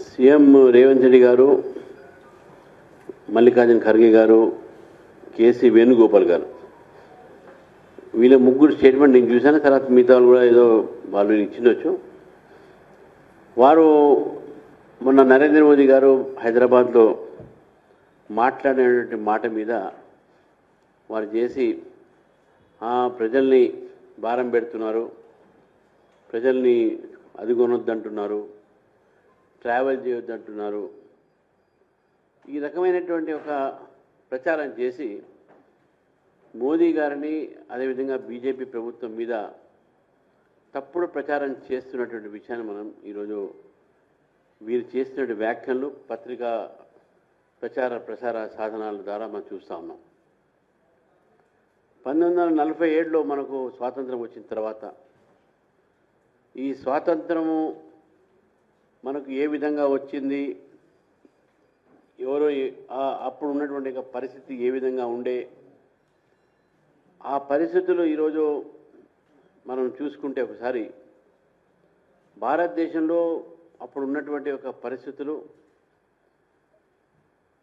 CM Revanth Reddy గారు, మల్లికార్జున ఖర్గే గారు, KC Venugopal గారు, వీళ్ళ ముగ్గురు స్టేట్మెంట్ నేను చూశాను. తర్వాత మిగతా వాళ్ళు కూడా ఏదో వాళ్ళు ఇచ్చిండొచ్చు. వారు మొన్న నరేంద్ర మోదీ గారు హైదరాబాద్లో మాట్లాడినటువంటి మాట మీద వారు చేసి ప్రజల్ని భారం పెడుతున్నారు, ప్రజల్ని అది కొనొద్దంటున్నారు, ట్రావెల్ చేయొద్దంటున్నారు, ఈ రకమైనటువంటి ఒక ప్రచారం చేసి మోదీ గారిని అదేవిధంగా బీజేపీ ప్రభుత్వం మీద తప్పుడు ప్రచారం చేస్తున్నటువంటి విషయాన్ని మనం ఈరోజు వీరు చేస్తున్న వ్యాఖ్యలు పత్రికా ప్రసార సాధనాల ద్వారా మనం చూస్తూ ఉన్నాం. 1947లో మనకు స్వాతంత్రం వచ్చిన తర్వాత ఈ స్వాతంత్రము మనకు ఏ విధంగా వచ్చింది, ఎవరో అప్పుడు ఉన్నటువంటి పరిస్థితి ఏ విధంగా ఉండే, ఆ పరిస్థితులు ఈరోజు మనం చూసుకుంటే ఒకసారి భారతదేశంలో అప్పుడు ఉన్నటువంటి ఒక పరిస్థితులు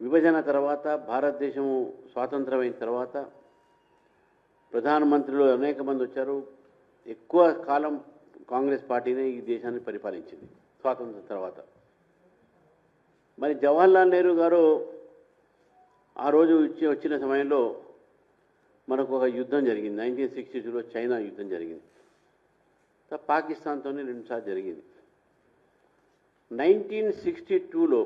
విభజన తర్వాత భారతదేశము స్వాతంత్రమైన తర్వాత ప్రధానమంత్రులు అనేక మంది వచ్చారు. ఎక్కువ కాలం కాంగ్రెస్ పార్టీనే ఈ దేశాన్ని పరిపాలించింది స్వాతంత్రం తర్వాత. మరి జవహర్లాల్ నెహ్రూ గారు ఆ రోజు వచ్చిన సమయంలో మనకు ఒక యుద్ధం జరిగింది. 1962లో చైనా యుద్ధం జరిగింది. పాకిస్తాన్తోనే 2 సార్లు జరిగింది. 1962లో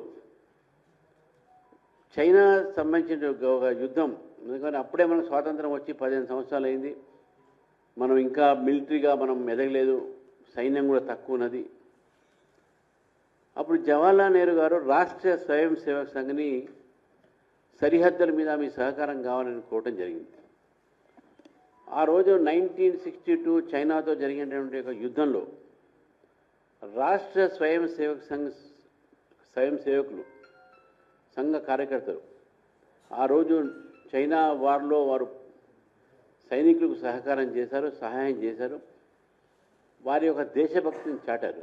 చైనా సంబంధించిన ఒక యుద్ధం, ఎందుకంటే అప్పుడే మనకు స్వాతంత్రం వచ్చి 15 సంవత్సరాలు అయింది. మనం ఇంకా మిలిటరీగా మనం ఎదగలేదు, సైన్యం కూడా తక్కువ ఉన్నది. అప్పుడు జవహర్లాల్ నెహ్రూ గారు రాష్ట్రీయ స్వయం సేవక్ సంఘ్ని సరిహద్దుల మీద మీ సహకారం కావాలని కోరటం జరిగింది. ఆ రోజు 1962 చైనాతో జరిగినటువంటి ఒక యుద్ధంలో రాష్ట్రీయ స్వయం సేవకులు సంఘ కార్యకర్తలు ఆ రోజు చైనా వార్లో వారు సైనికులకు సహకారం చేశారు, సహాయం చేశారు, వారి యొక్క దేశభక్తిని చాటారు.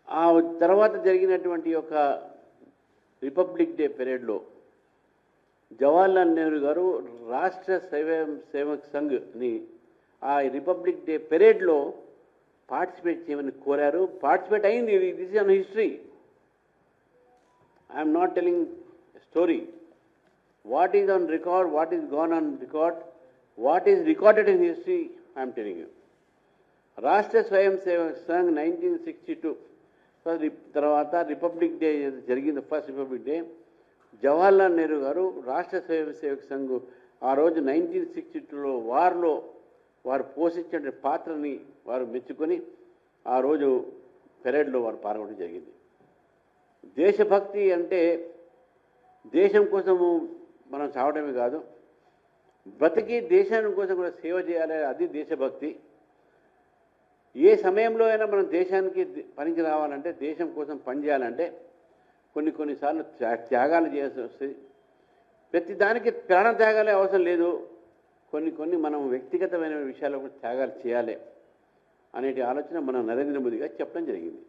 ఆ తర్వాత జరిగినటువంటి యొక్క రిపబ్లిక్ డే పెరేడ్లో జవహర్లాల్ నెహ్రూ గారు రాష్ట్ర స్వయం సేవక్ సంఘ్ని ఆ రిపబ్లిక్ డే పెరేడ్లో పార్టిసిపేట్ చేయమని కోరారు. పార్టిసిపేట్ అయింది. This is on history. I'm not telling story. What is on record, what is gone on record, what is recorded in history I'm telling you. రాష్ట్ర స్వయం సేవక్ సంఘ్ 1962 తర్వాత రిపబ్లిక్ డే జరిగింది, first republic day. Jawaharlal Nehru గారు రాష్ట్ర స్వయం సేవక్ సంఘ్ ఆ రోజు 1962లో వార్లో వారు పోషించిన పాత్రని వారు మెచ్చుకొని ఆ రోజు పెరేడ్లో వారు పాల్గొనడం జరిగింది. దేశభక్తి అంటే దేశం కోసము మనం చావడమే కాదు, బ్రతికి దేశం కోసం కూడా సేవ చేయాలి, అది దేశభక్తి. ఏ సమయంలో అయినా మనం దేశానికి పనికి రావాలంటే, దేశం కోసం పనిచేయాలంటే కొన్నిసార్లు త్యాగాలు చేయాల్సి వస్తుంది. ప్రతి దానికి ప్రాణ త్యాగాలే అవసరం లేదు, కొన్ని మనం వ్యక్తిగతమైన విషయాల్లో కూడా త్యాగాలు చేయాలి అనేటి ఆలోచన మన నరేంద్ర మోదీ గారు చెప్పడం జరిగింది.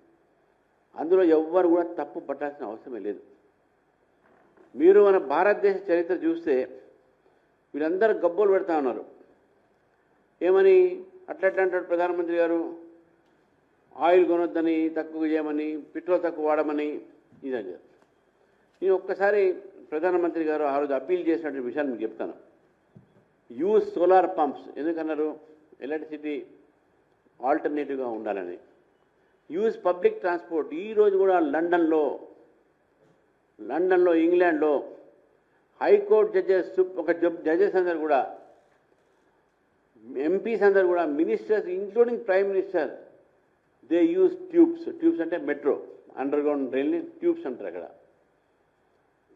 అందులో ఎవ్వరు కూడా తప్పు పట్టాల్సిన అవసరమే లేదు. మీరు మన భారతదేశ చరిత్ర చూస్తే వీళ్ళందరూ గబ్బోలు పెడతా ఉన్నారు. ఏమని అట్లా అంటాడు ప్రధానమంత్రి గారు, ఆయిల్ కొనొద్దని, తక్కువ చేయమని, పెట్రోల్ తక్కువ వాడమని. ఇదని నేను ఒక్కసారి ప్రధానమంత్రి గారు ఆ రోజు అప్పీల్ చేసినటువంటి విషయాన్ని మీకు చెప్తాను. Use solar pumps. ఎందుకన్నారు? ఎలక్ట్రిసిటీ ఆల్టర్నేటివ్గా ఉండాలని. Use public transport. ఈరోజు కూడా లండన్లో, ఇంగ్లాండ్లో హైకోర్టు జడ్జెస్, ఒక జడ్జెస్ అందరు కూడా, ఎంపీస్ అందరు కూడా, ministers including prime minister, they use tubes అంటే మెట్రో, అండర్గ్రౌండ్ రైల్ని ట్యూబ్స్ అంటారు. అక్కడ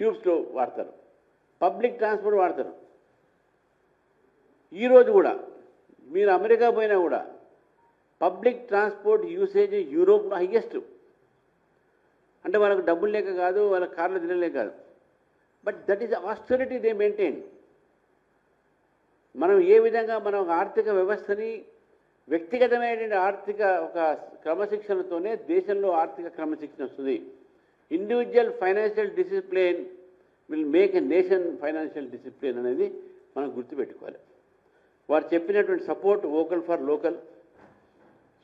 ట్యూబ్స్లో వాడతారు, పబ్లిక్ ట్రాన్స్పోర్ట్ వాడతారు. ఈరోజు కూడా మీరు అమెరికా పోయినా కూడా పబ్లిక్ ట్రాన్స్పోర్ట్ యూసేజ్ యూరోప్లో హైయెస్ట్. అంటే వాళ్ళకు డబ్బులు లేక కాదు, వాళ్ళ కార్లు తినలేక కాదు, but that is austerity they maintain. మనం ఏ విధంగా మనం ఆర్థిక వ్యవస్థని వ్యక్తిగతమైనటువంటి ఆర్థిక ఒక క్రమశిక్షణతోనే దేశంలో ఆర్థిక క్రమశిక్షణ వస్తుంది. Individual financial discipline will make a nation financial discipline అనేది మనం గుర్తుపెట్టుకోవాలి. వారు చెప్పినటువంటి సపోర్ట్ వోకల్ ఫర్ లోకల్,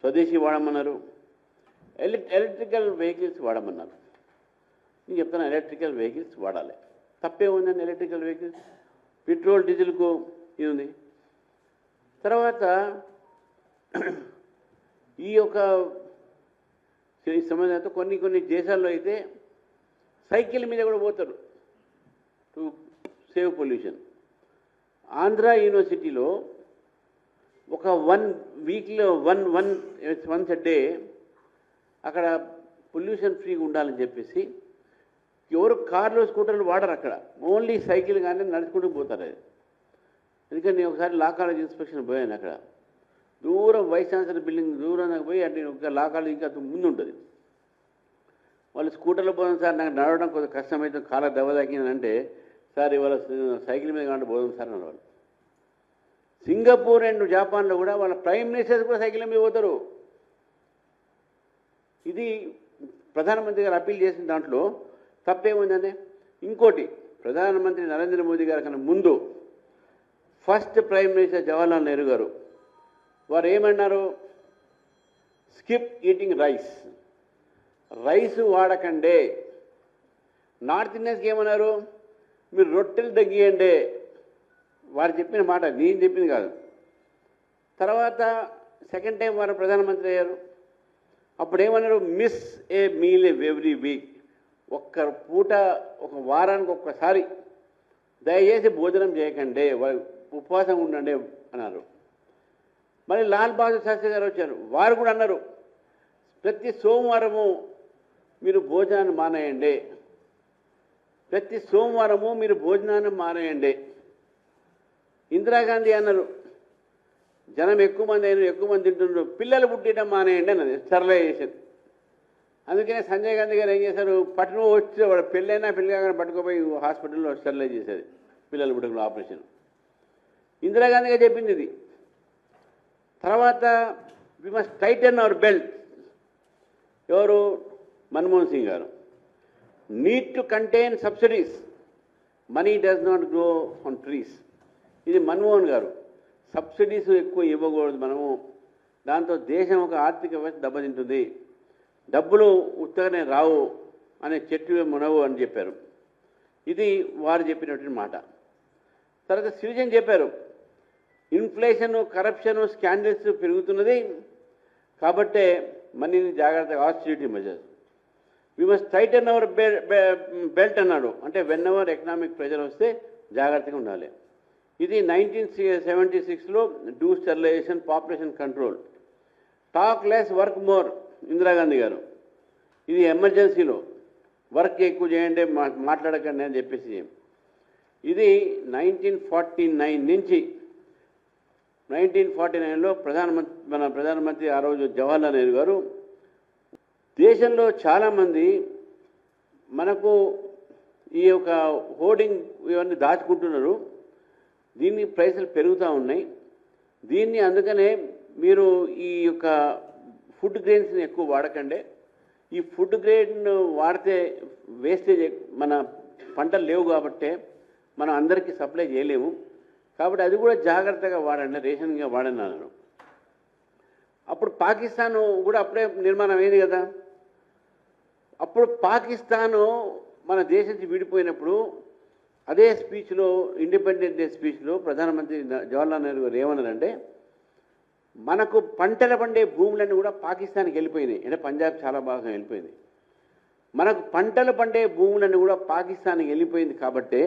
స్వదేశీ వాడమన్నారు, ఎలక్ట్రికల్ వెహికల్స్ వాడమన్నారు. నేను చెప్తాను, ఎలక్ట్రికల్ వెహికల్స్ వాడాలి. తప్పే ఉందండి ఎలక్ట్రికల్ వెహికల్స్, పెట్రోల్ డీజిల్కు ఇది ఉంది. తర్వాత ఈ యొక్క సంబంధంతో కొన్ని దేశాల్లో అయితే సైకిల్ మీద కూడా పోతారు టు సేవ్ పొల్యూషన్. ఆంధ్ర యూనివర్సిటీలో ఒక 1 వీక్లో వన్స్ ఎ డే అక్కడ పొల్యూషన్ ఫ్రీగా ఉండాలని చెప్పేసి ఎవరు కార్లు స్కూటర్లు వాడరు అక్కడ, ఓన్లీ సైకిల్ కానీ నడుచుకుంటూ పోతారు. అది ఎందుకంటే నేను ఒకసారి లా కాలేజ్ ఇన్స్పెక్షన్ పోయాను. అక్కడ దూరం వైస్ ఛాన్సలర్ బిల్డింగ్ దూరంగా పోయి అంటే ఒక లా కాలేజ్ ఇంకా ముందు ఉంటుంది. వాళ్ళు స్కూటర్లో పోదాం సార్, నాకు నడవడం కొంచెం కష్టమైతే కాళ్ళ దెబ్బ తాకిందంటే, సార్ ఇవాళ సైకిల్ మీద కాకుండా పోదాం సార్ అన్న వాళ్ళు. సింగపూర్ అండ్ జపాన్లో కూడా వాళ్ళ ప్రైమ్ మినిస్టర్స్ కూడా సైకిల్ మీద పోతారు. ఇది ప్రధానమంత్రి గారు అప్పీల్ చేసిన దాంట్లో తప్పేముందండి. ఇంకోటి, ప్రధానమంత్రి నరేంద్ర మోదీ గారి కన్నా ముందు first prime minister Jawaharlal Nehru గారు వారు ఏమన్నారు, స్కిప్ ఈటింగ్ రైస్ వాడకండే. నార్త్ ఇండియన్స్కి ఏమన్నారు, మీరు రొట్టెలు తగ్గియండి. వారు చెప్పిన మాట, నేను చెప్పింది కాదు. తర్వాత సెకండ్ టైం వారు ప్రధానమంత్రి అయ్యారు. అప్పుడు ఏమన్నారు, మిస్ ఏ మీల్ ఎవ్రీ వీక్, ఒక్క పూట ఒక వారానికి ఒక్కసారి దయచేసి భోజనం చేయకండి, ఉపవాసం ఉండండి అన్నారు. మళ్ళీ లాల్ బహదూర్ శాస్త్రి గారు వచ్చారు, వారు కూడా అన్నారు, ప్రతి సోమవారము మీరు భోజనాన్ని మానేయండి, ప్రతి సోమవారము మీరు భోజనాన్ని మానేయండి. ఇందిరాగాంధీ అన్నారు, జనం ఎక్కువ మంది తింటున్నారు, పిల్లలు పుట్టడం మానేయండి అన్నది, స్టెరిలైజేషన్. అందుకనే సంజయ్ గాంధీ గారు ఏం చేశారు, పట్టణం వచ్చి వాడు పెళ్ళైనా పిల్లగా పట్టుకుపోయి హాస్పిటల్లో స్టెరిలైజ్ చేసేది, పిల్లలు పుట్టకుండా ఆపరేషన్. ఇందిరాగాంధీ గారు చెప్పింది ఇది. తర్వాత we must tighten our belt. ఎవరు, మన్మోహన్ సింగ్ గారు. Need to contain subsidies, money does not grow on trees. ఇది మన్మోహన్ గారు. సబ్సిడీస్ ఎక్కువ ఇవ్వకూడదు మనము, దాంతో దేశం ఒక ఆర్థిక వ్యవస్థ దెబ్బతింటుంది, డబ్బులు ఉత్తగానే రావు అనే చెట్టు మునవు అని చెప్పారు. ఇది వారు చెప్పినటువంటి మాట. తర్వాత సిరిజన్ చెప్పారు, ఇన్ఫ్లేషన్, కరప్షన్, స్కాండల్స్ పెరుగుతున్నది కాబట్టే మనీని జాగ్రత్తగా, austerity measures, we must tighten our belt అన్నాడు. అంటే వెన్ ఎవర్ ఎకనామిక్ ప్రెజర్ వస్తే జాగ్రత్తగా ఉండాలి. ఇది 1976లో do sterilisation, population control. Talk less work more, Indira Gandhi గారు. ఇది ఎమర్జెన్సీలో వర్క్ ఎక్కువ చేయండి, మాట్లాడకండి అని చెప్పేసి. ఇది 1949 నుంచి 1949లో మన ప్రధానమంత్రి ఆ రోజు జవహర్లాల్ నెహ్రూ గారు, దేశంలో చాలామంది మనకు ఈ యొక్క హోర్డింగ్ ఇవన్నీ దాచుకుంటున్నారు, దీన్ని ప్రైసులు పెరుగుతూ ఉన్నాయి, దీన్ని అందుకనే మీరు ఈ యొక్క ఫుడ్ గ్రెయిన్స్ని ఎక్కువ వాడకండి, ఈ ఫుడ్ గ్రెయిన్ వాడితే వేస్టేజ్, మన పంటలు లేవు కాబట్టే మనం అందరికీ సప్లై చేయలేము, కాబట్టి అది కూడా జాగ్రత్తగా వాడండి, రేషన్గా వాడండి అన్నారు. అప్పుడు పాకిస్తాను కూడా అప్పుడే నిర్మాణం అయింది కదా. అప్పుడు పాకిస్తాను మన దేశం నుంచి విడిపోయినప్పుడు అదే స్పీచ్లో, ఇండిపెండెన్స్ డే స్పీచ్లో ప్రధానమంత్రి జవహర్లాల్ నెహ్రూ గారు ఏమన్నారంటే, మనకు పంటలు పండే భూములన్నీ కూడా పాకిస్తాన్కి వెళ్ళిపోయినాయి. అంటే పంజాబ్ చాలా బాగా వెళ్ళిపోయింది. మనకు పంటలు పండే భూములన్నీ కూడా పాకిస్తాన్కి వెళ్ళిపోయింది కాబట్టే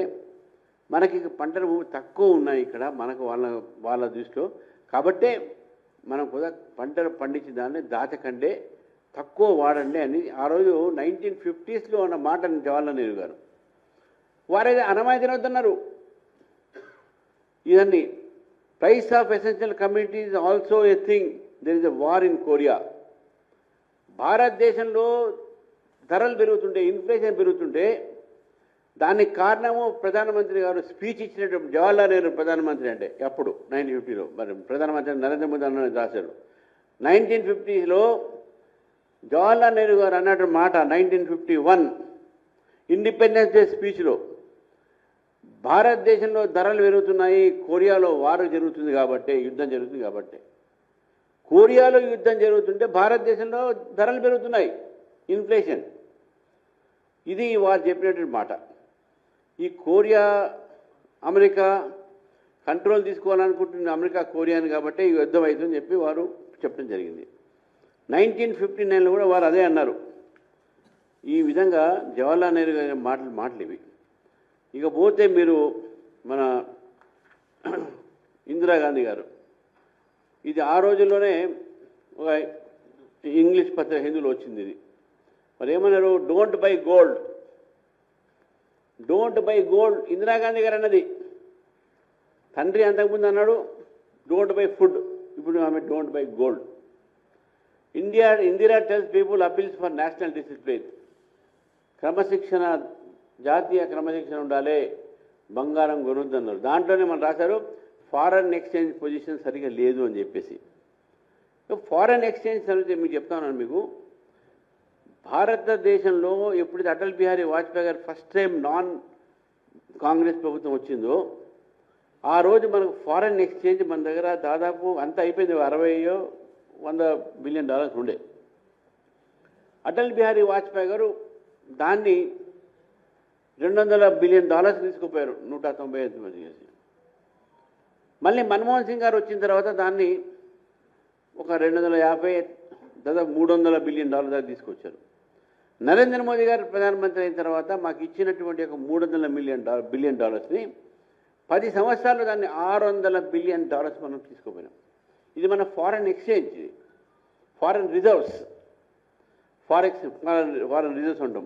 మనకి పంటల భూమి తక్కువ ఉన్నాయి ఇక్కడ మనకు వాళ్ళ దృష్టిలో. కాబట్టే మనం కూడా పంటలు పండించిన దాన్ని దాచకండే, తక్కువ వాడండి అని ఆ రోజు 1950sలో అన్న మాట జవహర్లాల్ నెహ్రూ గారు. వారైతే అనమాయ తినొద్దన్నారు. ఇవన్నీ price of essential communities also a thing, there is a war in Korea. భారతదేశంలో ధరలు పెరుగుతుంటే, ఇన్ఫ్లేషన్ పెరుగుతుంటే దానికి కారణము ప్రధానమంత్రి గారు స్పీచ్ ఇచ్చినట్టు, జవహర్లాల్ నెహ్రూ ప్రధానమంత్రి అంటే అప్పుడు 1950లో, మరి ప్రధానమంత్రి నరేంద్ర మోదీ అన్న రాశారు, 1950లో జవహర్లాల్ నెహ్రూ గారు అన్నట్టు మాట 1951 ఇండిపెండెన్స్ డే స్పీచ్లో, భారతదేశంలో ధరలు పెరుగుతున్నాయి, కొరియాలో వారు జరుగుతుంది కాబట్టి, యుద్ధం జరుగుతుంది కాబట్టి. కొరియాలో యుద్ధం జరుగుతుంటే భారతదేశంలో ధరలు పెరుగుతున్నాయి, ఇన్ఫ్లేషన్. ఇది వారు చెప్పినటువంటి మాట. ఈ కొరియా అమెరికా కంట్రోల్ తీసుకోవాలనుకుంటుంది, అమెరికా కొరియాని కాబట్టి యుద్ధం అవుతుందని చెప్పి వారు చెప్పడం జరిగింది. 1959లో కూడా వారు అదే అన్నారు. ఈ విధంగా జవహర్లాల్ నెహ్రూ గారి మాటలు ఇవి. ఇకపోతే మీరు మన ఇందిరాగాంధీ గారు, ఇది ఆ రోజుల్లోనే ఒక ఇంగ్లీష్ పత్రిక హిందీలో వచ్చింది. ఇది మరి ఏమన్నారు, don't buy gold, don't buy gold. Indira Gandhi గారు అన్నది. తండ్రి అంతకుముందు అన్నాడు డోంట్ బై ఫుడ్, ఇప్పుడు ఆమె don't buy gold. Indira tells people appeals for national discipline. క్రమశిక్షణ, జాతీయ క్రమశిక్షణ ఉండాలి, బంగారం కొనొద్దన్నారు. దాంట్లోనే మనం రాశారు ఫారెన్ ఎక్స్చేంజ్ పొజిషన్ సరిగా లేదు అని చెప్పేసి. ఫారెన్ ఎక్స్చేంజ్ అనేది మీకు చెప్తాను. మీకు భారతదేశంలో ఎప్పుడైతే అటల్ బిహారీ వాజ్పేయి గారు ఫస్ట్ టైం నాన్ కాంగ్రెస్ ప్రభుత్వం వచ్చిందో ఆ రోజు మనకు ఫారెన్ ఎక్స్చేంజ్ మన దగ్గర దాదాపు అంతా అయిపోయింది, 60-100 బిలియన్ డాలర్స్ ఉండే. అటల్ బిహారీ వాజ్పేయి గారు దాన్ని $200 బిలియన్ తీసుకుపోయారు, 195 మంది చేసి. మళ్ళీ మన్మోహన్ సింగ్ గారు వచ్చిన తర్వాత దాన్ని ఒక 250, దాదాపు $300 బిలియన్ దాకా తీసుకొచ్చారు. నరేంద్ర మోదీ గారు ప్రధానమంత్రి అయిన తర్వాత మాకు ఇచ్చినటువంటి ఒక $300 బిలియన్ 10 సంవత్సరాలు దాన్ని $600 బిలియన్ మనం తీసుకుపోయినాం. ఇది మన ఫారెన్ ఎక్స్చేంజ్, ఇది ఫారెన్ రిజర్వ్స్, ఫారెన్ రిజర్వ్స్ ఉంటాం.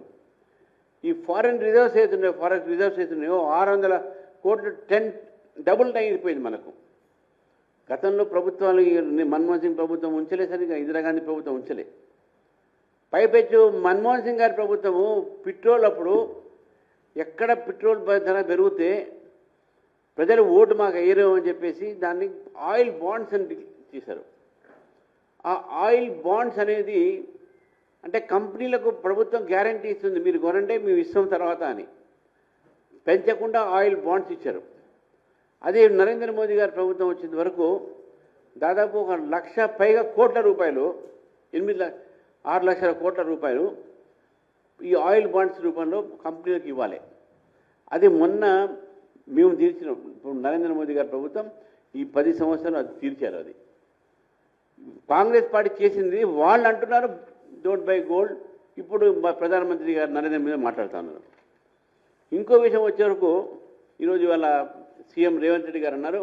ఈ ఫారెన్ రిజర్వ్స్ అవుతున్నాయో, ఫారెన్ రిజర్వ్స్ అవుతున్నాయో 600 కోట్లు 10 డబుల్ అయిపోయింది మనకు. గతంలో ప్రభుత్వాలు మన్మోహన్ సింగ్ ప్రభుత్వం ఉంచలే, సరిగా ఇందిరాగాంధీ ప్రభుత్వం ఉంచలే. పైపెచ్చు మన్మోహన్ సింగ్ గారి ప్రభుత్వము పెట్రోల్ అప్పుడు ఎక్కడ పెట్రోల్ ధర పెరిగితే ప్రజలు ఓటు మాకు వేయరు అని చెప్పేసి దాన్ని ఆయిల్ బాండ్స్ అని తీశారు. ఆ ఆయిల్ బాండ్స్ అనేది అంటే కంపెనీలకు ప్రభుత్వం గ్యారంటీ ఇస్తుంది, మీరు కొనంటే మేము ఇస్తాం తర్వాత అని, పెంచకుండా ఆయిల్ బాండ్స్ ఇచ్చారు. అదే నరేంద్ర మోదీ గారి ప్రభుత్వం వచ్చిన వరకు దాదాపు 1 లక్ష పైగా కోట్ల రూపాయలు, 6 లక్షల కోట్ల రూపాయలు ఈ ఆయిల్ బాండ్స్ రూపంలో కంపెనీలకు ఇవ్వాలి. అది మొన్న మేము తీర్చినాం. ఇప్పుడు నరేంద్ర మోదీ గారి ప్రభుత్వం ఈ 10 సంవత్సరాలు అది తీర్చారు. అది కాంగ్రెస్ పార్టీ చేసింది. వాళ్ళు అంటున్నారు డోంట్ బై గోల్డ్. ఇప్పుడు ప్రధానమంత్రి గారు నరేంద్ర మోదీ మాట్లాడుతున్నారు. ఇంకో విషయం వచ్చే వరకు ఈరోజు వాళ్ళ సీఎం రేవంత్ రెడ్డి గారు అన్నారు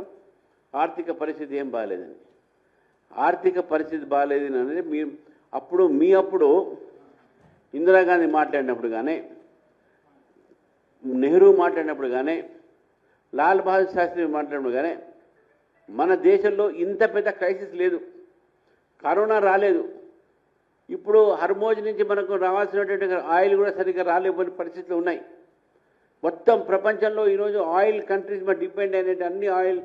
ఆర్థిక పరిస్థితి ఏం బాగాలేదని. ఆర్థిక పరిస్థితి బాగాలేదని అనేది అప్పుడు ఇందిరాగాంధీ మాట్లాడినప్పుడు కానీ, నెహ్రూ మాట్లాడినప్పుడు కానీ, లాల్ బహదూర్ శాస్త్రి మాట్లాడినప్పుడు కానీ మన దేశంలో ఇంత పెద్ద క్రైసిస్ లేదు, కరోనా రాలేదు. ఇప్పుడు హర్మోజ్ నుంచి మనకు రావాల్సినటువంటి ఆయిల్ కూడా సరిగ్గా రాలేని పరిస్థితులు ఉన్నాయి. మొత్తం ప్రపంచంలో ఈరోజు ఆయిల్ కంట్రీస్ మీద డిపెండ్ అయిన అన్ని ఆయిల్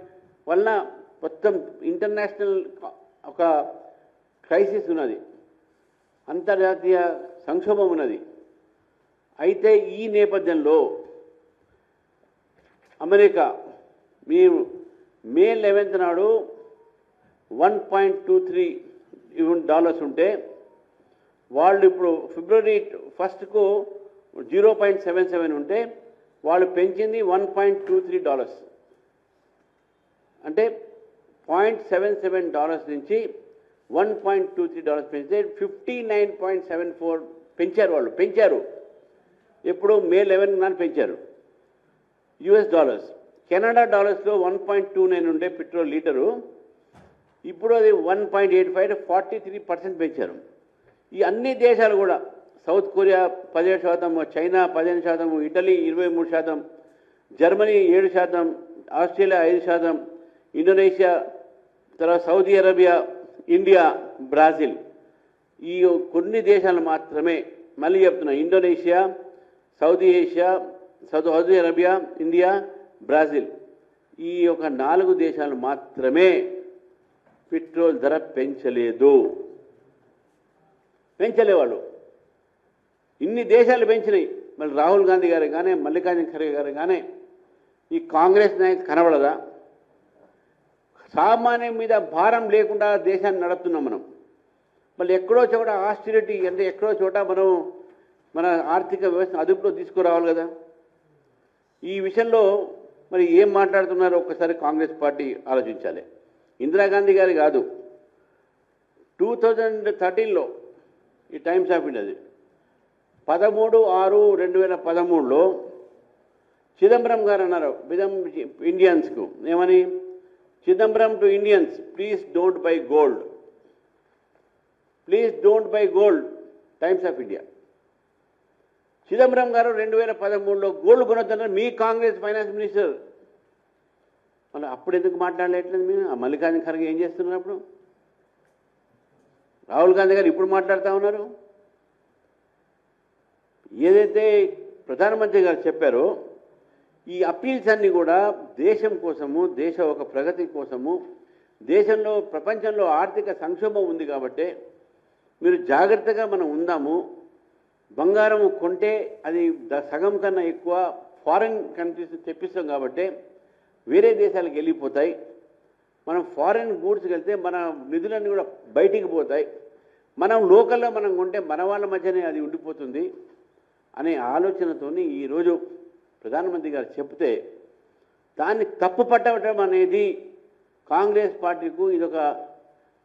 వలన మొత్తం ఇంటర్నేషనల్ ఒక క్రైసిస్ ఉన్నది, అంతర్జాతీయ సంక్షోభం ఉన్నది. అయితే ఈ నేపథ్యంలో అమెరికా మీరు మే 11 నాడు $1.23 ఉంటే వాళ్ళు ఇప్పుడు ఫిబ్రవరి 1కు 0.77 ఉంటే వాళ్ళు పెంచింది $1.23, అంటే $0.77 నుంచి $1.23 పెంచితే 59.74 పెంచారు. వాళ్ళు పెంచారు. ఎప్పుడు మే 11 నాడు పెంచారు. US dollars. కెనడా డాలర్స్లో 1.29 ఉండే పెట్రోల్ లీటరు, ఇప్పుడు అది 1.85, 43% పెంచారు. ఈ అన్ని దేశాలు కూడా south Korea 17%, China 15%, Italy 23%, Germany 7%, Australia 5%, Indonesia, తర్వాత సౌదీ అరేబియా, ఇండియా, బ్రాజిల్, ఈ కొన్ని దేశాలు మాత్రమే, మళ్ళీ చెప్తున్నా, Indonesia, Saudi Arabia, India, Brazil, ఈ యొక్క 4 దేశాలు మాత్రమే పెట్రోల్ ధర పెంచలేదు. పెంచలేవాళ్ళు. ఇన్ని దేశాలు పెంచినాయి. మళ్ళీ రాహుల్ గాంధీ గారు కానీ మల్లికార్జున ఖర్గే గారు కానీ ఈ కాంగ్రెస్ నాయకులు కనబడదా? సామాన్యం మీద భారం లేకుండా దేశాన్ని నడుపుతున్నాం మనం. మళ్ళీ ఎక్కడో చోట ఆస్టిరిటీ అంటే ఎక్కడో చోట మనం మన ఆర్థిక వ్యవస్థను అదుపులో తీసుకురావాలి కదా. ఈ విషయంలో మరి ఏం మాట్లాడుతున్నారో ఒక్కసారి కాంగ్రెస్ పార్టీ ఆలోచించాలి. ఇందిరాగాంధీ గారి కాదు, 2013లో ఈ టైమ్స్ ఆఫ్ ఇండియాది 13/6/2013లో చిదంబరం గారు అన్నారు ఇండియన్స్కు ఏమని, Chidambaram to Indians, please don't buy gold, please don't buy gold. Times of India. Chidambaram గారు 2013లో గోల్డ్ కొనొద్దన్నారు మీ కాంగ్రెస్ ఫైనాన్స్ మినిస్టర్. మళ్ళీ అప్పుడు ఎందుకు మాట్లాడలేట్లేదు మీరు? ఆ మల్లికార్జున ఖర్గే ఏం చేస్తున్నారు అప్పుడు? రాహుల్ గాంధీ గారు ఇప్పుడు మాట్లాడుతూ ఉన్నారు. ఏదైతే ప్రధానమంత్రి గారు చెప్పారో ఈ అప్పీల్స్ అన్నీ కూడా దేశం కోసము, దేశ ఒక ప్రగతి కోసము, దేశంలో ప్రపంచంలో ఆర్థిక సంక్షోభం ఉంది కాబట్టి మీరు జాగ్రత్తగా మనం ఉందాము. బంగారం కొంటే అది సగం కన్నా ఎక్కువ ఫారిన్ కంట్రీస్ తెప్పిస్తాం కాబట్టి వేరే దేశాలకు వెళ్ళిపోతాయి. మనం ఫారిన్ గూడ్స్కి వెళ్తే మన నిధులన్నీ కూడా బయటికి పోతాయి. మనం లోకల్లో మనం కొంటే మన వాళ్ళ మధ్యనే అది ఉండిపోతుంది అనే ఆలోచనతో ఈరోజు ప్రధానమంత్రి గారు చెప్తే దాన్ని తప్పు పట్టడం అనేది కాంగ్రెస్ పార్టీకు ఇదొక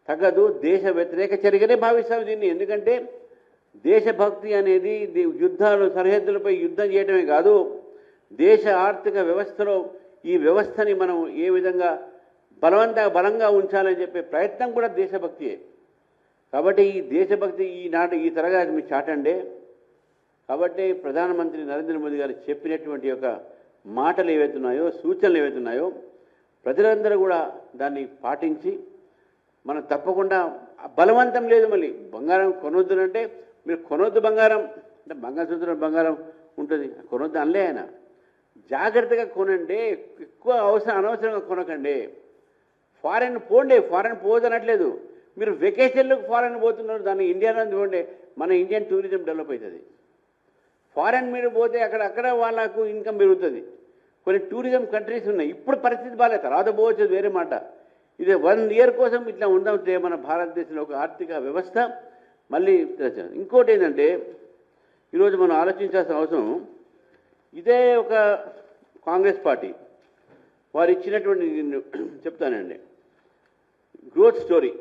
తగదు, దేశ వ్యతిరేక చర్యగానే భావిస్తాం దీన్ని. ఎందుకంటే దేశభక్తి అనేది యుద్ధాలు సరిహద్దులపై యుద్ధం చేయడమే కాదు, దేశ ఆర్థిక వ్యవస్థలో ఈ వ్యవస్థని మనం ఏ విధంగా బలంగా ఉంచాలని చెప్పే ప్రయత్నం కూడా దేశభక్తియే. కాబట్టి ఈ దేశభక్తి ఈనాడు ఈ తరగతి మీ చాటండే. కాబట్టి ప్రధానమంత్రి నరేంద్ర మోదీ గారు చెప్పినటువంటి యొక్క మాటలు ఏవైతున్నాయో, సూచనలు ఏవైతున్నాయో ప్రజలందరూ కూడా దాన్ని పాటించి మనం తప్పకుండా బలవంతం లేదు. మళ్ళీ బంగారం కొనొద్దునంటే మీరు కొనొద్దు, బంగారం అంటే మంగళసూత్రం బంగారం ఉంటుంది, కొనొద్దు అనలే ఆయన. జాగ్రత్తగా కొనండి, ఎక్కువ అనవసరంగా కొనకండి. ఫారెన్ పోండి, ఫారెన్ పోదనట్లేదు. మీరు వెకేషన్లకు ఫారెన్ పోతున్నారు, దాన్ని ఇండియాలో పోండి, మన ఇండియన్ టూరిజం డెవలప్ అవుతుంది. ఫారెన్ మీరు పోతే అక్కడ వాళ్ళకు ఇన్కమ్ పెరుగుతుంది. కొన్ని టూరిజం కంట్రీస్ ఉన్నాయి, ఇప్పుడు పరిస్థితి బాగాలేదు, తర్వాత పోవచ్చు వేరే మాట. ఇది 1 year కోసం ఇట్లా ఉందంటే మన భారతదేశంలో ఒక ఆర్థిక వ్యవస్థ మళ్ళీ. ఇంకోటి ఏంటంటే ఈరోజు మనం ఆలోచించాల్సిన అవసరం, ఇదే ఒక కాంగ్రెస్ పార్టీ వారు ఇచ్చినటువంటి చెప్తానండి గ్రోత్ స్టోరీ.